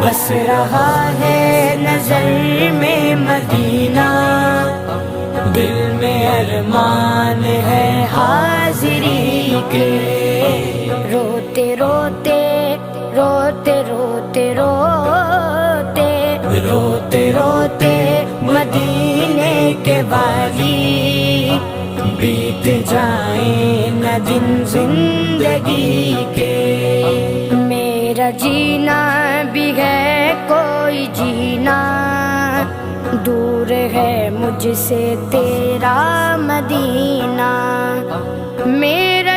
بس رہا ہے نظر میں مدینہ، دل میں ارمان ہے حاضری کے، روتے روتے روتے روتے روتے روتے روتے مدینے کے والی، بیت جائیں نہ دن زندگی کے، میرا جینا بھی ہے کوئی جینا، دور ہے مجھ سے تیرا مدینہ، میرا